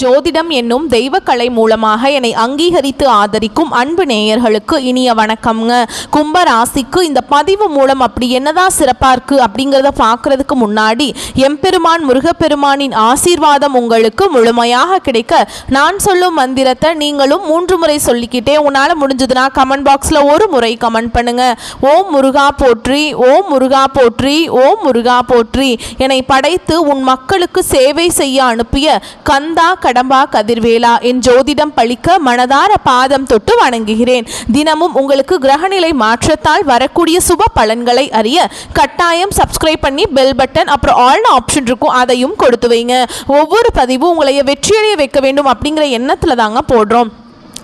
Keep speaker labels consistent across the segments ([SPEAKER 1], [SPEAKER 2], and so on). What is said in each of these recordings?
[SPEAKER 1] ஜோதிடம் என்னும் தெய்வக்கலை மூலமாக என்னை அங்கீகரித்து ஆதரிக்கும் அன்பு நேயர்களுக்கு இனிய வணக்கம்ங்க. கும்ப ராசிக்கு இந்த பதிவு மூலம் அப்படி என்னதான் சிறப்பாக இருக்குது அப்படிங்கிறத பார்க்கறதுக்கு முன்னாடி எம்பெருமான் முருகப்பெருமானின் ஆசீர்வாதம் உங்களுக்கு முழுமையாக கிடைக்க நான் சொல்லும் மந்திரத்தை நீங்களும் 3 முறை சொல்லிக்கிட்டே உன்னால் முடிஞ்சதுன்னா கமெண்ட் பாக்ஸில் ஒரு முறை கமெண்ட் பண்ணுங்க. ஓம் முருகா போற்றி, ஓம் முருகா போற்றி, ஓம் முருகா போற்றி. என்னை படைத்து உன் மக்களுக்கு சேவை செய்ய அனுப்பிய கந்தா கடம்பா கதிர்வேலா என் ஜோதிடம் பழிக்க மனதார பாதம் தொட்டு வணங்குகிறேன். தினமும் உங்களுக்கு கிரகநிலை மாற்றத்தால் வரக்கூடிய சுப பலன்களை அறிய கட்டாயம் சப்ஸ்கிரைப் பண்ணி பெல் பட்டன் அப்புறம் ஆல் ஆப்ஷன் இருக்கும், அதையும் கொடுத்து வைங்க. ஒவ்வொரு பதிவும் உங்களை வெற்றியடைய வைக்க வேண்டும் அப்படிங்கிற எண்ணத்தில் தாங்க போடுறோம்.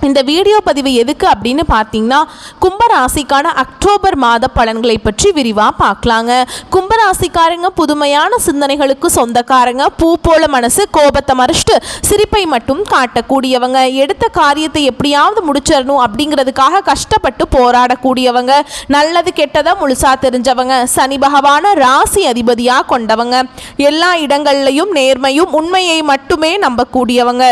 [SPEAKER 1] இந்த வீடியோ பதிவு எதுக்கு அப்படின்னு பார்த்தீங்கன்னா, கும்பராசிக்கான அக்டோபர் மாத பலன்களை பற்றி விரிவாக பார்க்கலாங்க. கும்பராசிக்காரங்க புதுமையான சிந்தனைகளுக்கு சொந்தக்காரங்க, பூ போல மனசு, கோபத்தை மறைச்சிட்டு சிரிப்பை மட்டும் காட்டக்கூடியவங்க, எடுத்த காரியத்தை எப்படியாவது முடிச்சிடணும் அப்படிங்கிறதுக்காக கஷ்டப்பட்டு போராடக்கூடியவங்க, நல்லது கெட்டதை முழுசா தெரிஞ்சவங்க, சனி பகவான ராசி அதிபதியாக கொண்டவங்க, எல்லா இடங்கள்லையும் நேர்மையும் உண்மையை மட்டுமே நம்பக்கூடியவங்க,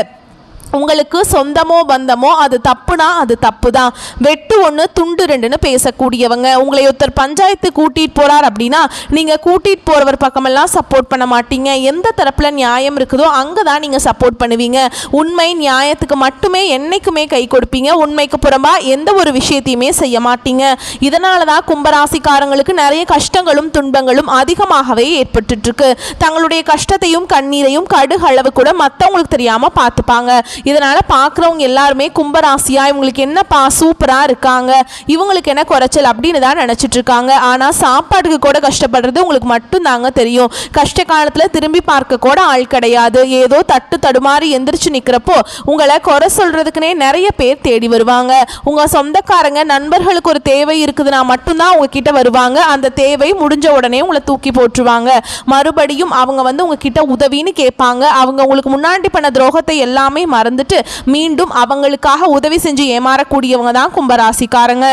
[SPEAKER 1] உங்களுக்கு சொந்தமோ பந்தமோ அது தப்புனா அது தப்பு தான், வெட்டு ஒன்று துண்டு ரெண்டுன்னு பேசக்கூடியவங்க, உங்களை ஒருத்தர் பஞ்சாயத்து கூட்டிகிட்டு போகிறார் அப்படின்னா நீங்கள் கூட்டிகிட்டு போகிறவர் பக்கமெல்லாம் சப்போர்ட் பண்ண மாட்டீங்க, எந்த தரப்பில் நியாயம் இருக்குதோ அங்கே தான் நீங்கள் சப்போர்ட் பண்ணுவீங்க, உண்மை நியாயத்துக்கு மட்டுமே என்றைக்குமே கை கொடுப்பீங்க, உண்மைக்கு புறம்பாக எந்த ஒரு விஷயத்தையுமே செய்ய மாட்டீங்க. இதனால தான் கும்பராசிக்காரங்களுக்கு நிறைய கஷ்டங்களும் துன்பங்களும் அதிகமாகவே ஏற்பட்டுருக்கு. தங்களுடைய கஷ்டத்தையும் கண்ணீரையும் கடுகளவு கூட மற்றவங்களுக்கு தெரியாமல் பார்த்துப்பாங்க. இதனால் பார்க்குறவங்க எல்லாருமே கும்பராசியா இவங்களுக்கு என்னப்பா சூப்பராக இருக்காங்க, இவங்களுக்கு என்ன குறைச்சல் அப்படின்னு தான் நினச்சிட்டு இருக்காங்க. ஆனால் சாப்பாட்டுக்கு கூட கஷ்டப்படுறது உங்களுக்கு மட்டும் தாங்க தெரியும். கஷ்ட காலத்தில் திரும்பி பார்க்க கூட ஆள் கிடையாது. ஏதோ தட்டு தடுமாறி எந்திரிச்சு நிற்கிறப்போ உங்களை குறை சொல்கிறதுக்குனே நிறைய பேர் தேடி வருவாங்க. உங்கள் சொந்தக்காரங்க நண்பர்களுக்கு ஒரு தேவை இருக்குதுன்னா மட்டும்தான் உங்ககிட்ட வருவாங்க. அந்த தேவை முடிஞ்ச உடனே உங்களை தூக்கி போட்டுருவாங்க. மறுபடியும் அவங்க உங்ககிட்ட உதவின்னு கேட்பாங்க. அவங்க உங்களுக்கு முன்னாடி பண்ண துரோகத்தை எல்லாமே மறந்துட்டு மீண்டும் அவங்களுக்காக உதவி செஞ்சு ஏமாறக்கூடியவங்க தான் கும்பராசிக்காரங்க.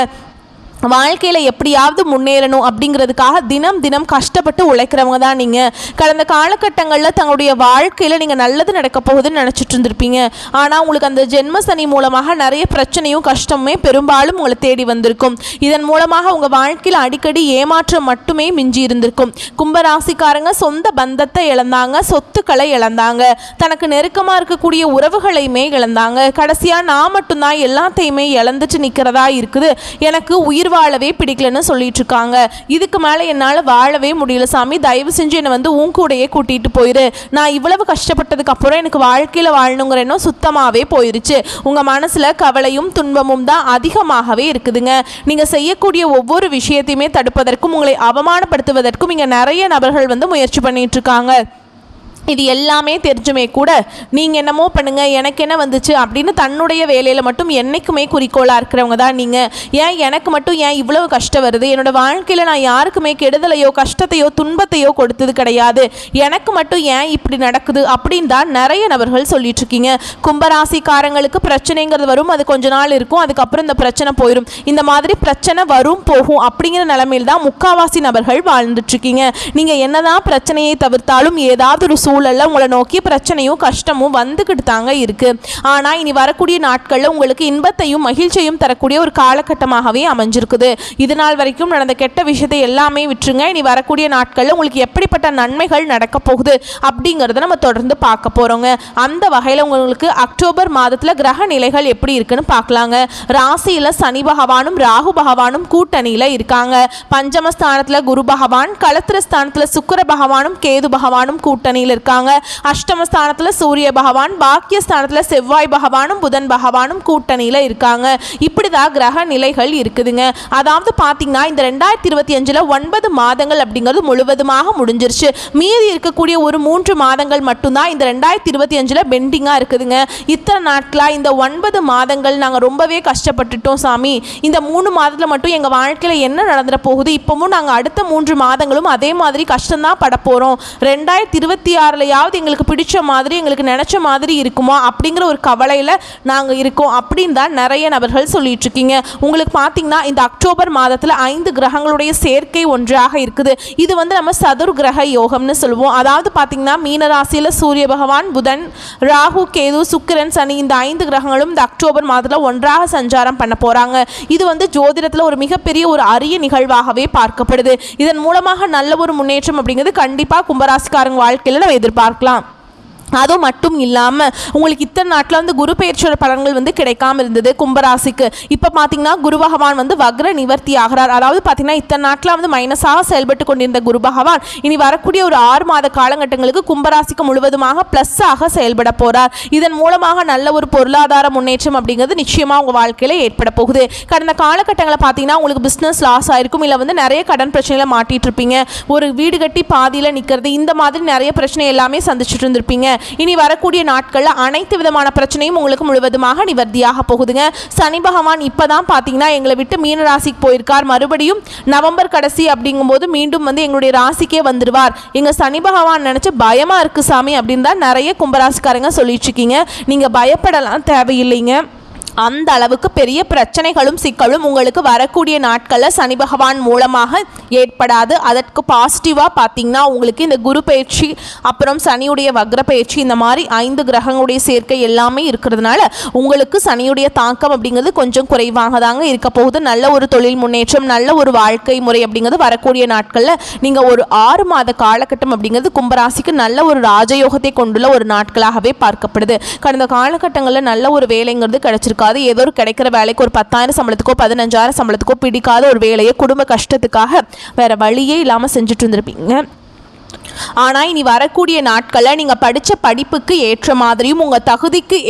[SPEAKER 1] வாழ்க்கையில் எப்படியாவது முன்னேறணும் அப்படிங்கிறதுக்காக தினம் தினம் கஷ்டப்பட்டு உழைக்கிறவங்க தான் நீங்கள். கடந்த காலகட்டங்களில் தங்களுடைய வாழ்க்கையில் நீங்கள் நல்லது நடக்க போகுதுன்னு நினச்சிட்டு இருந்திருப்பீங்க. ஆனால் உங்களுக்கு அந்த ஜென்ம சனி மூலமாக நிறைய பிரச்சனையும் கஷ்டமுமே பெரும்பாலும் உங்களை தேடி வந்திருக்கும். இதன் மூலமாக உங்கள் வாழ்க்கையில் அடிக்கடி ஏமாற்றம் மட்டுமே மிஞ்சி இருந்திருக்கும். கும்பராசிக்காரங்க சொந்த பந்தத்தை இழந்தாங்க, சொத்துக்களை இழந்தாங்க, தனக்கு நெருக்கமாக இருக்கக்கூடிய உறவுகளையுமே இழந்தாங்க. கடைசியாக நான் மட்டும்தான் எல்லாத்தையுமே இழந்துட்டு நிற்கிறதா இருக்குது, எனக்கு உயிர் வாழவே பிடிக்கலன்னு சொல்லிட்டு இருக்காங்க. இதுக்கு மேலே என்னால் வாழவே முடியல சாமி, தயவு செஞ்சு என்னை உன் கூடையே கூட்டிகிட்டு போயிரு, நான் இவ்வளவு கஷ்டப்பட்டதுக்கு அப்புறம் எனக்கு வாழ்க்கையில் வாழணுங்கிற எண்ணம் சுத்தமாகவே போயிருச்சு. உங்கள் மனசில் கவலையும் துன்பமும் தான் அதிகமாகவே இருக்குதுங்க. நீங்கள் செய்யக்கூடிய ஒவ்வொரு விஷயத்தையுமே தடுப்பதற்கும் உங்களை அவமானப்படுத்துவதற்கும் இங்கே நிறைய நபர்கள் முயற்சி பண்ணிட்டு இருக்காங்க. இது எல்லாமே தெரிஞ்சுமே கூட நீங்கள் என்னமோ பண்ணுங்கள், எனக்கு என்ன வந்துச்சு அப்படின்னு தன்னுடைய வேலையில் மட்டும் என்றைக்குமே குறிக்கோளாக இருக்கிறவங்க தான் நீங்கள். ஏன் எனக்கு மட்டும் ஏன் இவ்வளவு கஷ்டம் வருது, என்னோடய வாழ்க்கையில் நான் யாருக்குமே கெடுதலையோ கஷ்டத்தையோ துன்பத்தையோ கொடுத்தது கிடையாது, எனக்கு மட்டும் ஏன் இப்படி நடக்குது அப்படின்னு தான் நிறைய நபர்கள் சொல்லிட்டுருக்கீங்க. கும்பராசிக்காரங்களுக்கு பிரச்சனைங்கிறது வரும், அது கொஞ்ச நாள் இருக்கும், அதுக்கப்புறம் இந்த பிரச்சனை போயிடும். இந்த மாதிரி பிரச்சனை வரும் போகும் அப்படிங்கிற நிலைமையில் தான் முக்காவாசி நபர்கள் வாழ்ந்துட்டுருக்கீங்க. நீங்கள் என்னதான் பிரச்சனையை தவிர்த்தாலும் ஏதாவது ஒரு சூழல்ல உங்களை நோக்கி பிரச்சனையும் கஷ்டமும் வந்துக்கிட்டு தாங்க இருக்கு. ஆனால் இனி வரக்கூடிய நாட்களில் உங்களுக்கு இன்பத்தையும் மகிழ்ச்சியும் தரக்கூடிய ஒரு காலகட்டமாகவே அமைஞ்சிருக்குது. இது நாள் வரைக்கும் நடந்த கெட்ட விஷயத்தை எல்லாமே விட்டுருங்க. இனி வரக்கூடிய நாட்களில் உங்களுக்கு எப்படிப்பட்ட நன்மைகள் நடக்க போகுது அப்படிங்கிறத நம்ம தொடர்ந்து பார்க்க போகிறோங்க. அந்த வகையில் உங்களுக்கு அக்டோபர் மாதத்தில் கிரக நிலைகள் எப்படி இருக்குன்னு பார்க்கலாங்க. ராசியில் சனி பகவானும் ராகு பகவானும் கூட்டணியில் இருக்காங்க. பஞ்சமஸ்தானத்தில் குரு பகவான், களத்திரஸ்தானத்தில் சுக்கிர பகவானும் கேது பகவானும் கூட்டணியில் இருக்காங்க. அஷ்டமஸ்தானத்துல சூரிய பகவான், பாக்கியஸ்தானத்துல செவ்வாய் பகவானும் புதன் பகவானும் கூட்டணியில இருக்காங்க. இப்படிதான் கிரக நிலைகள் இருக்குதுங்க. அதாவது பாத்தீங்கன்னா இந்த 2025 9 மாதங்கள் அப்படிங்கிறது முழுவதுமாக முடிஞ்சிருச்சு. மீதி இருக்கக்கூடிய ஒரு 3 மாதங்கள் மட்டும்தான் இந்த 2025 பெண்டிங்கா இருக்குதுங்க. இத்தனை நாட்களா இந்த 9 மாதங்கள் நாங்க ரொம்பவே கஷ்டப்பட்டுட்டோம் சாமி, இந்த 3 மாதத்துல மட்டும் எங்க வாழ்க்கையில என்ன நடந்துட போகுது, இப்பவும் நாங்க அடுத்த 3 மாதங்களும் அதே மாதிரி கஷ்டம்தான் பட போறோம், 2026 யாரையாவது எங்களுக்கு பிடிச்ச மாதிரி எங்களுக்கு நினச்ச மாதிரி இருக்குமா அப்படிங்கிற ஒரு கவலையில் நாங்கள் இருக்கோம் அப்படின்னு தான் நிறைய நபர்கள் சொல்லிட்டு இருக்கீங்க. உங்களுக்கு பார்த்தீங்கன்னா இந்த அக்டோபர் மாதத்தில் 5 கிரகங்களுடைய சேர்க்கை ஒன்றாக இருக்குது. இது வந்து நம்ம சதுர் கிரக யோகம்னு சொல்லுவோம். அதாவது பார்த்தீங்கன்னா மீனராசியில் சூரிய பகவான், புதன், ராகு, கேது, சுக்கிரன், சனி இந்த 5 கிரகங்களும் இந்த அக்டோபர் மாதத்தில் ஒன்றாக சஞ்சாரம் பண்ண போகிறாங்க. இது வந்து ஜோதிடத்தில் ஒரு மிகப்பெரிய ஒரு அரிய நிகழ்வாகவே பார்க்கப்படுது. இதன் மூலமாக நல்ல ஒரு முன்னேற்றம் அப்படிங்கிறது கண்டிப்பாக கும்பராசிக்காரங்க வாழ்க்கையில் நம்ம எதிர்பார்க்கலாம். அதுவும் மட்டும் இல்லாமல் உங்களுக்கு இத்தனை நாட்டில் வந்து குரு பெயர்ச்சியோட பலன்கள் வந்து கிடைக்காம இருந்தது கும்பராசிக்கு. இப்போ பார்த்தீங்கன்னா குரு பகவான் வந்து வக்ர நிவர்த்தி ஆகிறார். அதாவது பார்த்தீங்கன்னா இத்தனை நாட்டில் வந்து மைனஸாக செயல்பட்டு கொண்டிருந்த குரு பகவான் இனி வரக்கூடிய ஒரு 6 மாத காலகட்டங்களுக்கு கும்பராசிக்கு முழுவதுமாக ப்ளஸ்ஸாக செயல்பட போகிறார். இதன் மூலமாக நல்ல ஒரு பொருளாதார முன்னேற்றம் அப்படிங்கிறது நிச்சயமாக உங்கள் வாழ்க்கையில் ஏற்பட போகுது. கடந்த காலகட்டங்களில் பார்த்தீங்கன்னா உங்களுக்கு பிஸ்னஸ் லாஸ் ஆயிருக்கும், இல்லை வந்து நிறைய கடன் பிரச்சனையில் மாட்டிட்டு இருப்பீங்க, ஒரு வீடு கட்டி பாதியில் நிற்கிறது, இந்த மாதிரி நிறைய பிரச்சனை எல்லாமே சந்திச்சுட்டு இருந்திருப்பீங்க. இனி வரக்கூடிய நாட்களில் அனைத்து விதமான பிரச்சனையும் உங்களுக்கு முழுவதுமாக நிவர்த்தியாக போகுதுங்க. சனி பகவான் இப்போதான் பார்த்தீங்கன்னா எங்களை விட்டு மீன ராசிக்கு போயிருக்கார். மறுபடியும் நவம்பர் கடைசி அப்படிங்கும்போது மீண்டும் வந்து எங்களுடைய ராசிக்கே வந்துடுவார். எங்கள் சனி பகவான் நினச்சி பயமாக இருக்குது சாமி அப்படின்னு தான் நிறைய கும்பராசிக்காரங்க சொல்லிட்டு இருக்கீங்க. நீங்கள் பயப்படலாம் தேவையில்லைங்க. அந்த அளவுக்கு பெரிய பிரச்சனைகளும் சிக்கலும் உங்களுக்கு வரக்கூடிய நாட்களில் சனி பகவான் மூலமாக ஏற்படாது. அதற்கு பாசிட்டிவாக பார்த்தீங்கன்னா உங்களுக்கு இந்த குரு பயிற்சி, அப்புறம் சனியுடைய வக்ர பயிற்சி, இந்த மாதிரி 5 கிரகங்களுடைய சேர்க்கை எல்லாமே இருக்கிறதுனால உங்களுக்கு சனியுடைய தாக்கம் அப்படிங்கிறது கொஞ்சம் குறைவாக தாங்க இருக்க போகுது. நல்ல ஒரு தொழில் முன்னேற்றம், நல்ல ஒரு வாழ்க்கை முறை அப்படிங்கிறது வரக்கூடிய நாட்களில் நீங்கள் ஒரு 6 மாத காலகட்டம் அப்படிங்கிறது கும்பராசிக்கு நல்ல ஒரு ராஜயோகத்தை கொண்டுள்ள ஒரு நாட்களாகவே பார்க்கப்படுது. கடந்த காலகட்டங்களில் நல்ல ஒரு வேலைங்கிறது கிடைச்சிருக்கு. ஏதோ ஒரு கிடைக்கிற வேலைக்கு ஒரு 10,000 சம்பளத்துக்கோ 15,000 சம்பளத்துக்கோ பிடிக்காத ஒரு வேலையை குடும்ப கஷ்டத்துக்காக வேற வழியே இல்லாமல் செஞ்சுட்டு இருந்திருப்பீங்க. ஆனால் இனி வரக்கூடிய நாட்களில் நீங்கள் படித்த படிப்புக்கு ஏற்ற மாதிரியும் உங்கள் தகுதிக்கு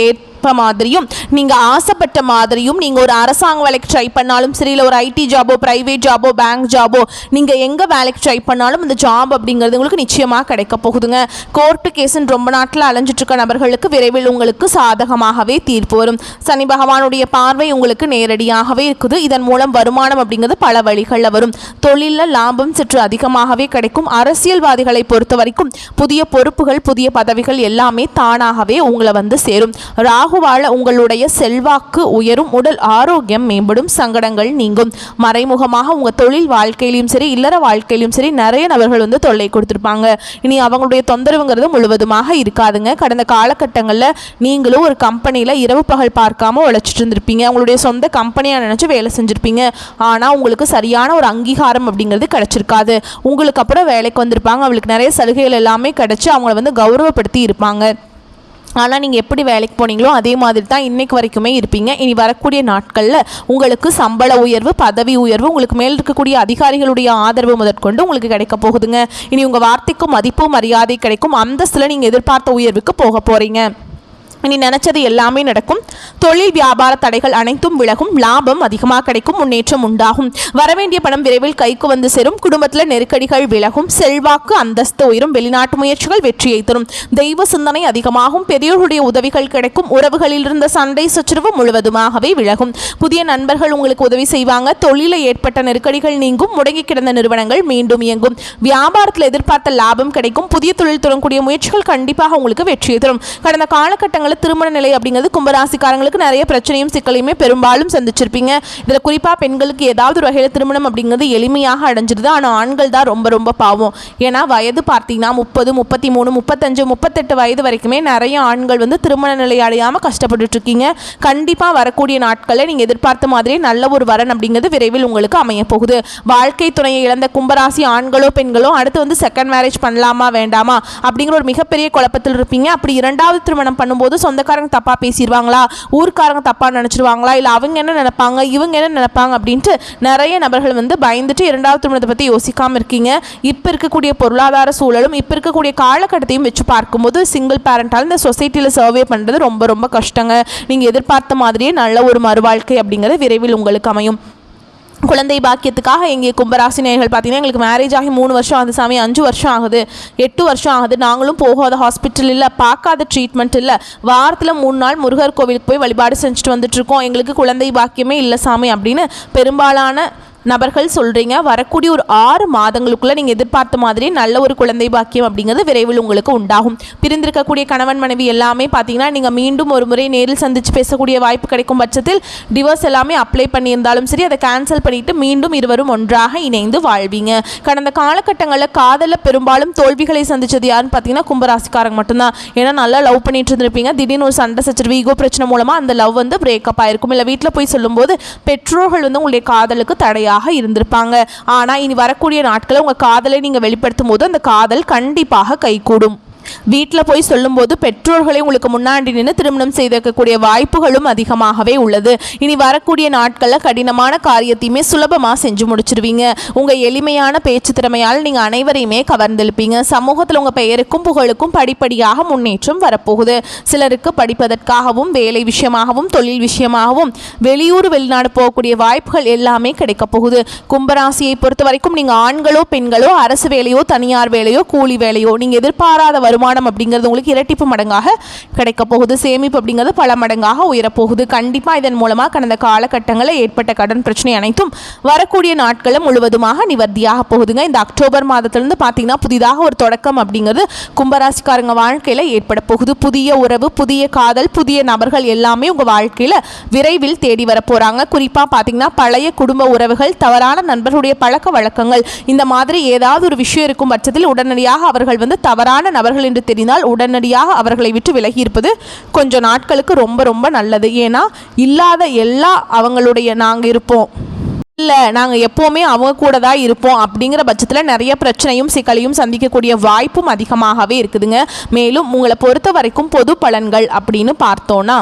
[SPEAKER 1] மாதிரியும் நீங்கள் ஆசைப்பட்ட மாதிரியும் நீங்கள் ஒரு அரசாங்க வேலைக்கு ட்ரை பண்ணாலும் சரி, இல்லை ஒரு ஐடி ஜாபோ, பிரைவேட் ஜாபோ, பேங்க் ஜாபோ, நீங்கள் எங்கே வேலைக்கு ட்ரை பண்ணாலும் இந்த ஜாப் அப்படிங்கிறது உங்களுக்கு நிச்சயமாக கிடைக்க போகுதுங்க. கோர்ட்டு கேஸுன்னு ரொம்ப நாட்டில் அலைஞ்சிட்ருக்க நபர்களுக்கு விரைவில் உங்களுக்கு சாதகமாகவே தீர்ப்பு வரும். சனி பகவானுடைய பார்வை உங்களுக்கு நேரடியாகவே இருக்குது. இதன் மூலம் வருமானம் அப்படிங்கிறது பல வழிகளில் வரும். தொழிலில் லாபம் சற்று அதிகமாகவே கிடைக்கும். அரசியல்வாதிகளை பொறுத்த வரைக்கும் புதிய பொறுப்புகள், புதிய பதவிகள் எல்லாமே தானாகவே உங்களை வந்து சேரும். ராகுவால உங்களுடைய செல்வாக்கு உயரும், உடல் ஆரோக்கியம் மேம்படும், சங்கடங்கள் நீங்கும். மறைமுகமாக உங்கள் தொழில் வாழ்க்கையிலும் சரி, இல்லற வாழ்க்கையிலும் சரி நிறைய நபர்கள் வந்து தொல்லை கொடுத்துருப்பாங்க. இனி அவங்களுடைய தொந்தரவுங்கிறது முழுவதுமாக இருக்காதுங்க. கடந்த காலகட்டங்களில் நீங்களும் ஒரு கம்பெனியில் இரவு பகல் பார்க்காம உழைச்சிட்டு இருந்திருப்பீங்க. உங்களுடைய சொந்த கம்பெனியாக நினச்சி வேலை செஞ்சுருப்பீங்க. ஆனால் உங்களுக்கு சரியான ஒரு அங்கீகாரம் அப்படிங்கிறது கிடச்சிருக்காது. உங்களுக்கு அப்புறம் வேலைக்கு வந்திருப்பாங்க, அவங்களுக்கு நிறைய சலுகைகள் எல்லாமே கிடச்சி அவங்கள வந்து கௌரவப்படுத்தி இருப்பாங்க. ஆனால் நீங்கள் எப்படி வேலைக்கு போனீங்களோ அதே மாதிரி தான் இன்றைக்கு வரைக்குமே இருப்பீங்க. இனி வரக்கூடிய நாட்களில் உங்களுக்கு சம்பள உயர்வு, பதவி உயர்வு, உங்களுக்கு மேல் இருக்கக்கூடிய அதிகாரிகளுடைய ஆதரவு முதற்கொண்டு உங்களுக்கு கிடைக்க போகுதுங்க. இனி உங்கள் வார்த்தைக்கும் மதிப்பும் மரியாதை கிடைக்கும். அந்தஸ்தில் நீங்கள் எதிர்பார்த்த உயர்வுக்கு போக போகிறீங்க. இனி நினச்சது எல்லாமே நடக்கும். தொழில் வியாபார தடைகள் அனைத்தும் விலகும். லாபம் அதிகமாக கிடைக்கும். முன்னேற்றம் உண்டாகும். வரவேண்டிய பணம் விரைவில் கைக்கு வந்து சேரும். குடும்பத்தில் நெருக்கடிகள் விலகும். செல்வாக்கு அந்தஸ்து உயரும். வெளிநாட்டு முயற்சிகள் வெற்றியை தரும். தெய்வ சிந்தனை அதிகமாகும். பெரியோர்களுடைய உதவிகள் கிடைக்கும். உறவுகளில் இருந்த சண்டை சச்சரவு முழுவதுமாகவே விலகும். புதிய நண்பர்கள் உங்களுக்கு உதவி செய்வாங்க. தொழிலில் ஏற்பட்ட நெருக்கடிகள் நீங்கும். முடங்கி கிடந்த நிறுவனங்கள் மீண்டும் இயங்கும். வியாபாரத்தில் எதிர்பார்த்த லாபம் கிடைக்கும். புதிய தொழில் தொடங்கக்கூடிய முயற்சிகள் கண்டிப்பாக உங்களுக்கு வெற்றியை தரும். கடந்த காலகட்டங்களில் திருமண நிலை அப்படிங்கிறது கும்பராசிக்காரங்களுக்கு நிறைய பிரச்சனையும் சிக்கலையுமே பெரும்பாலும் சந்திச்சிருப்பீங்க. இதில் குறிப்பாக பெண்களுக்கு ஏதாவது ஒரு வகையில் திருமணம் அப்படிங்கிறது எளிமையாக அடைஞ்சிருது. ஆனால் ஆண்கள் தான் ரொம்ப ரொம்ப பாவம். ஏன்னா வயது பார்த்தீங்கன்னா 30, 33, 35, 38 வயது வரைக்குமே நிறைய ஆண்கள் வந்து திருமண நிலை அடையாமல் கஷ்டப்பட்டு இருக்கீங்க. கண்டிப்பாக வரக்கூடிய நாட்களில் நீங்கள் எதிர்பார்த்த மாதிரி நல்ல ஒரு வரன் அப்படிங்கிறது விரைவில் உங்களுக்கு அமைய போகுது. வாழ்க்கை துணையை இழந்த கும்பராசி ஆண்களோ பெண்களோ அடுத்து வந்து செகண்ட் மேரேஜ் பண்ணலாமா வேண்டாமா அப்படிங்கிற ஒரு மிகப்பெரிய குழப்பத்தில் இருப்பீங்க. அப்படி 2வது திருமணம் பண்ணும்போது சொந்தக்காரங்க தப்பாக பேசிடுவாங்களா, ஊருக்காரங்க தப்பாக நினச்சிடுவாங்களா, இல்லை அவங்க என்ன நினைப்பாங்க, இவங்க என்ன நினைப்பாங்க அப்படின்ட்டு நிறைய நபர்கள் வந்து பயந்துட்டு 2வது திருமணத்தை பற்றி யோசிக்காமல் இருக்கீங்க. இப்போ இருக்கக்கூடிய பொருளாதார சூழலும் இப்போ இருக்கக்கூடிய காலகட்டத்தையும் வச்சு பார்க்கும்போது சிங்கிள் பேரண்டால் இந்த சொசைட்டியில் சர்வே பண்ணுறது ரொம்ப ரொம்ப கஷ்டங்க. நீங்கள் எதிர்பார்த்த மாதிரியே நல்ல ஒரு மறுவாழ்க்கை அப்படிங்கிறது விரைவில் உங்களுக்கு அமையும். குழந்தை பாக்கியத்துக்காக எங்கே கும்பராசி நேயர்கள் பார்த்தீங்கன்னா எங்களுக்கு மேரேஜ் ஆகி 3 வருஷம் ஆகுது சாமி, 5 வருஷம் ஆகுது, 8 வருஷம் ஆகுது, நாங்களும் போகாத ஹாஸ்பிட்டல் இல்லை, பார்க்காத ட்ரீட்மெண்ட் இல்லை, வாரத்தில் 3 நாள் முருகர் கோவிலுக்கு போய் வழிபாடு செஞ்சுட்டு வந்துட்டுருக்கோம், எங்களுக்கு குழந்தை பாக்கியமே இல்லை சாமி அப்படின்னு பெரும்பாலான நபர்கள் சொல்கிறீங்க. வரக்கூடிய ஒரு 6 மாதங்களுக்குள்ளே நீங்கள் எதிர்பார்த்த மாதிரி நல்ல ஒரு குழந்தை பாக்கியம் அப்படிங்கிறது விரைவில் உங்களுக்கு உண்டாகும். பிரிந்திருக்கக்கூடிய கணவன் மனைவி எல்லாமே பார்த்தீங்கன்னா நீங்கள் மீண்டும் ஒரு முறை நேரில் சந்தித்து பேசக்கூடிய வாய்ப்பு கிடைக்கும் பட்சத்தில் டிவோர்ஸ் எல்லாமே அப்ளை பண்ணியிருந்தாலும் சரி அதை கேன்சல் பண்ணிவிட்டு மீண்டும் இருவரும் ஒன்றாக இணைந்து வாழ்வீங்க. கடந்த காலகட்டங்களில் காதலில் பெரும்பாலும் தோல்விகளை சந்தித்தது யாருன்னு பார்த்தீங்கன்னா கும்பராசிக்காரங்க மட்டும்தான். ஏன்னா நல்லா லவ் பண்ணிட்டு இருந்திருப்பீங்க. திடீர்னு ஒரு சண்டை சச்சரவு ஈகோ பிரச்சனை மூலமாக அந்த லவ் வந்து பிரேக்கப் ஆயிருக்கும். இல்லை வீட்டில் போய் சொல்லும்போது பெற்றோர்கள் வந்து உங்களுடைய காதலுக்கு தடையாக இருந்திருப்பாங்க. ஆனால் இனி வரக்கூடிய நாட்களில் உங்கள் காதலை நீங்கள் வெளிப்படுத்தும் போது அந்த காதல் கண்டிப்பாக கைகூடும். வீட்டில் போய் சொல்லும்போது பெற்றோர்களை உங்களுக்கு முன்னாடி நின்று திருமணம் செய்திருக்கக்கூடிய வாய்ப்புகளும் அதிகமாகவே உள்ளது. இனி வரக்கூடிய நாட்களில் கடினமான காரியத்தையுமே சுலபமாக செஞ்சு முடிச்சிருவீங்க. உங்கள் எளிமையான பேச்சு திறமையால் நீங்கள் அனைவரையுமே கவர்ந்தெழுப்பீங்க. சமூகத்தில் உங்கள் பெயருக்கும் புகழுக்கும் படிப்படியாக முன்னேற்றம் வரப்போகுது. சிலருக்கு படிப்பதற்காகவும் வேலை விஷயமாகவும் தொழில் விஷயமாகவும் வெளியூர் வெளிநாடு போகக்கூடிய வாய்ப்புகள் எல்லாமே கிடைக்க போகுது. கும்பராசியை பொறுத்த வரைக்கும் நீங்கள் ஆண்களோ பெண்களோ அரசு வேலையோ தனியார் வேலையோ கூலி வேலையோ நீங்கள் எதிர்பாராத வருமானம் அப்படிங்கிறது உங்களுக்கு இரட்டிப்பு மடங்காக கிடைக்க போகுது. சேமிப்பு அப்படிங்கிறது பல மடங்காக உயரப்போகுது. கண்டிப்பாக இதன் மூலமாக கடந்த காலகட்டங்களில் ஏற்பட்ட கடன் பிரச்சனை அனைத்தும் வரக்கூடிய நாட்களில் முழுவதுமாக நிவர்த்தியாக போகுதுங்க. இந்த அக்டோபர் மாதத்திலிருந்து பார்த்தீங்கன்னா புதிதாக ஒரு தொடக்கம் அப்படிங்கிறது கும்பராசிக்காரங்க வாழ்க்கையில் ஏற்பட போகுது. புதிய உறவு, புதிய காதல், புதிய நபர்கள் எல்லாமே உங்கள் வாழ்க்கையில் விரைவில் தேடி வர போகிறாங்க. குறிப்பாக பார்த்தீங்கன்னா பழைய குடும்ப உறவுகள், தவறான நண்பர்களுடைய பழக்க வழக்கங்கள், இந்த மாதிரி ஏதாவது ஒரு விஷயம் இருக்கும் பட்சத்தில் உடனடியாக அவர்கள் வந்து தவறான நபர்கள் என்று தெரிந்தால் உடனடியாக அவர்களை விட்டு விலகி இருப்பது கொஞ்சம் நாட்களுக்கு ரொம்ப ரொம்ப நல்லது. ஏன்னா இல்லாத எல்லா அவங்களுடைய நாங்கள் இருப்போம் இல்லை நாங்கள் எப்போவுமே அவங்க கூட தான் இருப்போம் அப்படிங்கிற பட்சத்தில் நிறைய பிரச்சனையும் சிக்கலையும் சந்திக்கக்கூடிய வாய்ப்பும் அதிகமாகவே இருக்குதுங்க. மேலும் உங்களை பொறுத்த வரைக்கும் பொது பலன்கள் அப்படின்னு பார்த்தோன்னா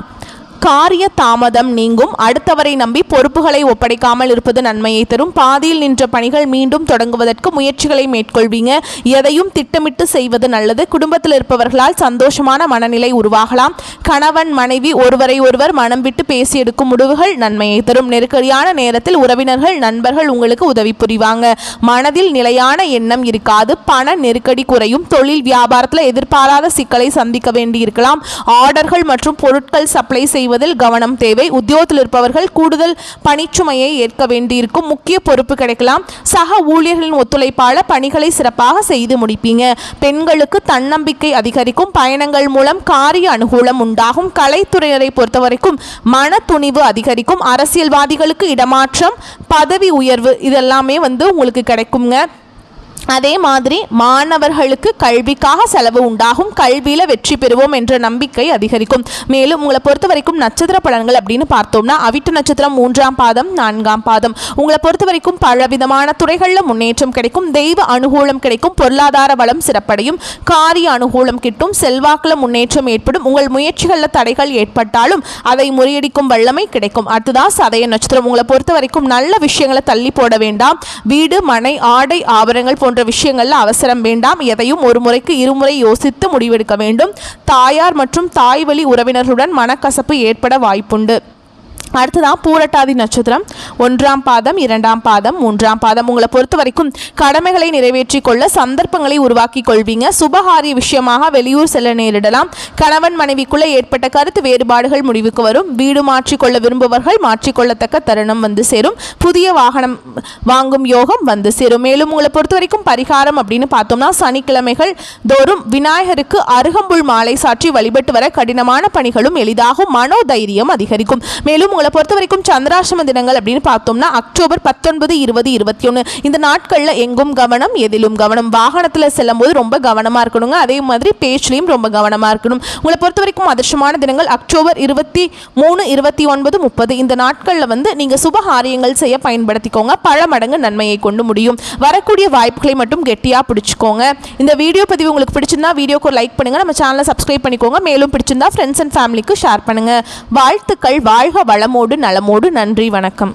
[SPEAKER 1] காரிய தாமதம் நீங்கும். அடுத்தவரை நம்பி பொறுப்புகளை ஒப்படைக்காமல் இருப்பது நன்மையை தரும். பாதியில் நின்ற பணிகள் மீண்டும் தொடங்குவதற்கு முயற்சிகளை மேற்கொள்வீங்க. எதையும் திட்டமிட்டு செய்வது நல்லது. குடும்பத்தில் இருப்பவர்களால் சந்தோஷமான மனநிலை உருவாகலாம். கணவன் மனைவி ஒருவரை ஒருவர் மனம் விட்டு பேசி எடுக்கும் முடிவுகள் நன்மையை தரும். நெருக்கடியான நேரத்தில் உறவினர்கள் நண்பர்கள் உங்களுக்கு உதவி புரிவாங்க. மனதில் நிலையான எண்ணம் இருக்காது. பண நெருக்கடி குறையும். தொழில் வியாபாரத்தில் எதிர்பாராத சிக்கலை சந்திக்க வேண்டியிருக்கலாம். ஆர்டர்கள் மற்றும் பொருட்கள் சப்ளை செய்வது கவனம் தேவை. உத்தியோகத்தில் இருப்பவர்கள் கூடுதல் பணிச்சுமையை ஏற்க வேண்டியிருக்கும். முக்கிய பொறுப்பு கிடைக்கலாம். சக ஊழியர்களின் ஒத்துழைப்பால பணிகளை சிறப்பாக செய்து முடிப்பீங்க. பெண்களுக்கு தன்னம்பிக்கை அதிகரிக்கும். பயணங்கள் மூலம் காரிய அனுகூலம் உண்டாகும். கலைத்துறையினரை பொறுத்தவரைக்கும் மன துணிவு அதிகரிக்கும். அரசியல்வாதிகளுக்கு இடமாற்றம், பதவி உயர்வு இதெல்லாமே வந்து உங்களுக்கு கிடைக்குங்க. அதே மாதிரி மாணவர்களுக்கு கல்விக்காக செலவு உண்டாகும். கல்வியில் வெற்றி பெறுவோம் என்ற நம்பிக்கை அதிகரிக்கும். மேலும் உங்களை பொறுத்த வரைக்கும் நட்சத்திர பலன்கள் அப்படின்னு பார்த்தோம்னா அவிட்ட நட்சத்திரம் 3ஆம் பாதம் 4ஆம் பாதம். உங்களை பொறுத்த வரைக்கும் பலவிதமான துறைகளில் முன்னேற்றம் கிடைக்கும். தெய்வ அனுகூலம் கிடைக்கும். பொருளாதார வளம் சிறப்படையும். காரிய அனுகூலம் கிட்டும். செல்வாக்கில் முன்னேற்றம் ஏற்படும். உங்கள் முயற்சிகளில் தடைகள் ஏற்பட்டாலும் அதை முறியடிக்கும் வல்லமை கிடைக்கும். அடுத்ததான் சதய நட்சத்திரம். உங்களை பொறுத்த வரைக்கும் நல்ல விஷயங்களை தள்ளி போட வேண்டாம். வீடு, மனை, ஆடை, ஆபரணங்கள் போன்ற விஷயங்கள்ல அவசரம் வேண்டாம். எதையும் ஒரு முறைக்கு இருமுறை யோசித்து முடிவெடுக்க வேண்டும். தாயார் மற்றும் தாய் வழி உறவினர்களுடன் மனக்கசப்பு ஏற்பட வாய்ப்புண்டு. அடுத்ததான் பூரட்டாதி நட்சத்திரம் 1ஆம் பாதம் 2ஆம் பாதம் 3ஆம் பாதம். உங்களை பொறுத்த வரைக்கும் கடமைகளை நிறைவேற்றி கொள்ள சந்தர்ப்பங்களை உருவாக்கி கொள்வீங்க. சுபகாரிய விஷயமாக வெளியூர் செல்ல நேரிடலாம். கணவன் மனைவிக்குள்ள ஏற்பட்ட கருத்து வேறுபாடுகள் முடிவுக்கு வரும். வீடு மாற்றிக்கொள்ள விரும்புபவர்கள் மாற்றிக்கொள்ளத்தக்க தருணம் வந்து சேரும். புதிய வாகனம் வாங்கும் யோகம் வந்து சேரும். மேலும் உங்களை பொறுத்த வரைக்கும் பரிகாரம் அப்படின்னு பார்த்தோம்னா சனிக்கிழமைகள் தோறும் விநாயகருக்கு அருகம்புல் மாலை சாற்றி வழிபட்டு வர கடினமான பணிகளும் எளிதாகும். மனோதைரியம் அதிகரிக்கும். மேலும் உங்களை பொறுத்த வரைக்கும் சந்திராஷ்டம தினங்கள் அப்படின்னு பார்த்தோம்னா அக்டோபர் 19, 20, 21 இந்த நாட்களில் எங்கும் கவனம், எதிலும் கவனம். வாகனத்தில் செல்லும் போது ரொம்ப கவனமாக இருக்கணுங்க. அதே மாதிரி பேச்சிலையும் ரொம்ப கவனமாக இருக்கணும். உங்களை பொறுத்த வரைக்கும் அதிர்ஷ்டமான தினங்கள் அக்டோபர் 23, 29, 30 இந்த நாட்களில் வந்து நீங்கள் சுபகாரியங்கள் செய்ய பயன்படுத்திக்கோங்க. பல மடங்கு நன்மையை கொண்டு முடியும். வரக்கூடிய வாய்ப்புகளை மட்டும் கெட்டியாக பிடிச்சிக்கோங்க. இந்த வீடியோ பதிவு உங்களுக்கு பிடிச்சிருந்தா வீடியோக்கு ஒரு லைக் பண்ணுங்கள். நம்ம சேனலை சப்ஸ்கிரைப் பண்ணிக்கோங்க. மேலும் பிடிச்சிருந்தா ஃப்ரெண்ட்ஸ் அண்ட் ஃபேமிலிக்கு ஷேர் பண்ணுங்கள். வாழ்த்துக்கள். வாழ்க வளமோடு நலமோடு. நன்றி, வணக்கம்.